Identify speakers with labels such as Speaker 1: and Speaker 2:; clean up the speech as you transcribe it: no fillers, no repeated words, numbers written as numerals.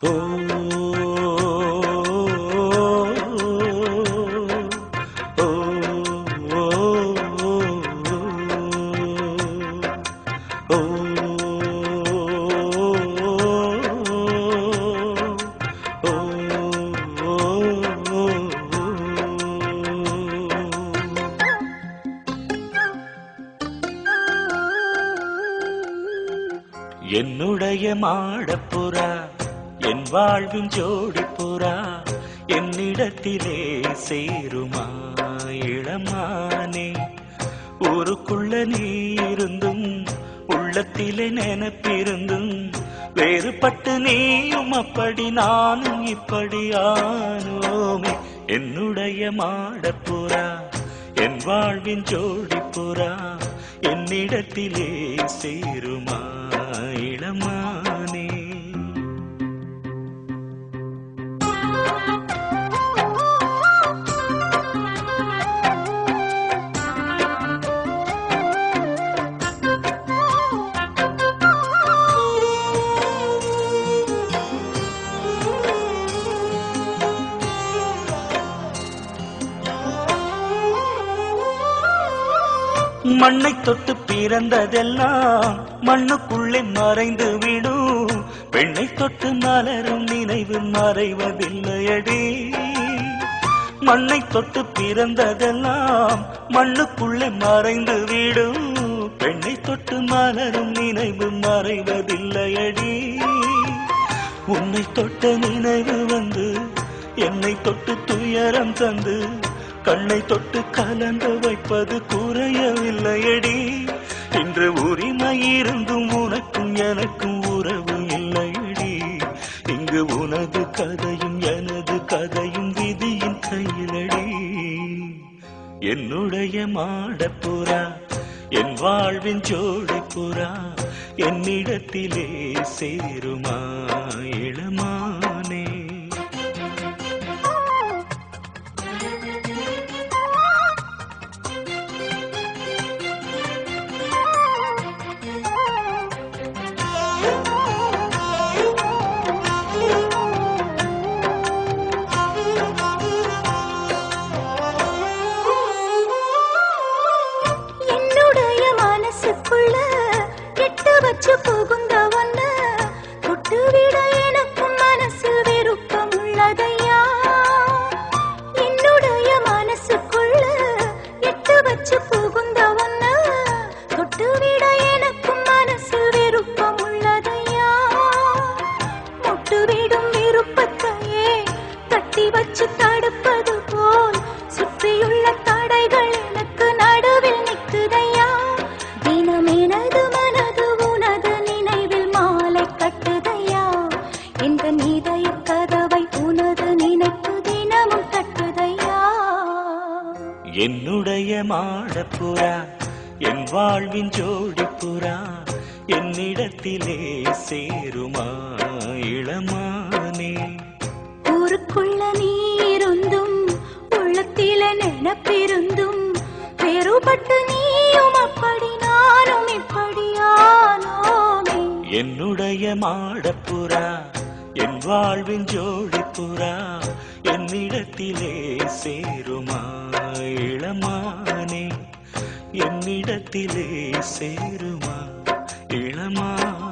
Speaker 1: ஓ ஓ என்னுடைய மாடப்புறா என் வாழ்வின் ஜோடிப்புறா என்னிடத்திலே சேருமா இளமானே. ஊருக்குள்ள நீ இருந்தும் உள்ளத்திலே நினைப்பிருந்தும் வேறுபட்டு நீயும் அப்படி நானும் இப்படி ஆனோமே. என்னுடைய மாடப்புறா என் வாழ்வின் ஜோடிப்புறா என்னிடத்திலே சேருமா இளமானே. மண்ணை தொட்டு பிறந்ததெல்லாம் மண்ணுக்குள்ளே மறைந்து விடும். பெண்ணை தொட்டு மலரும் நினைவு மறைவதில்லையடி. மண்ணை தொட்டு பிறந்ததெல்லாம் மண்ணுக்குள்ளே மறைந்து விடும். பெண்ணை தொட்டு மலரும் நினைவு மறைவதில்லையடி. உன்னை தொட்ட நினைவு வந்து என்னை தொட்டு துயரம் தந்து கண்ணை தொட்டு கலந்து வைப்பது குறையவில்லையடி. இன்று உரிமை இருந்தும் உனக்கும் எனக்கும் உறவு இல்லையடி. இங்கு உனது கதையும் எனது கதையும் விதியின் கையிலடி. என்னுடைய மாடப்புறா என் வாழ்வின் ஜோடிப்புறா என்னிடத்திலே சேருமா இளமானே.
Speaker 2: புகுந்த ஒன்ன தொட்டுவிட எனக்கும் மனசில் விருப்பம் உள்ளதையா. என்னுடைய மனசுக்குள்ள எட்டு வச்சு புகுந்த ஒன்ன தொட்டுவிட எனக்கும் மனசில் விருப்பம் உள்ளதையா. முட்டுவிடும் விருப்பத்தையே தட்டி வச்சு தடுப்பது போல் சுற்றியுள்ள தடைகள் எனக்கு நடுவில் நிற்குதையா. தினம் எனது மனது கதவை உனது நினைப்பு தினமும் தட்டுதையா.
Speaker 1: என்னுடைய மாடப்புறா என் வாழ்வின் ஜோடிப்புறா என்னிடத்திலே சேருமா இளமானே.
Speaker 2: ஊருக்குள்ள நீ இருந்தும் உள்ளத்திலே நினைப்பிருந்தும் வேறுபட்டு நீயும் அப்படி நானும் இப்படியானோமே.
Speaker 1: என்னுடைய மாடப்புறா என் வாழ்வின் ஜோடிப்புறா என்னிடத்திலே சேருமா இளமானே. என்னிடத்திலே சேருமா இளமானே.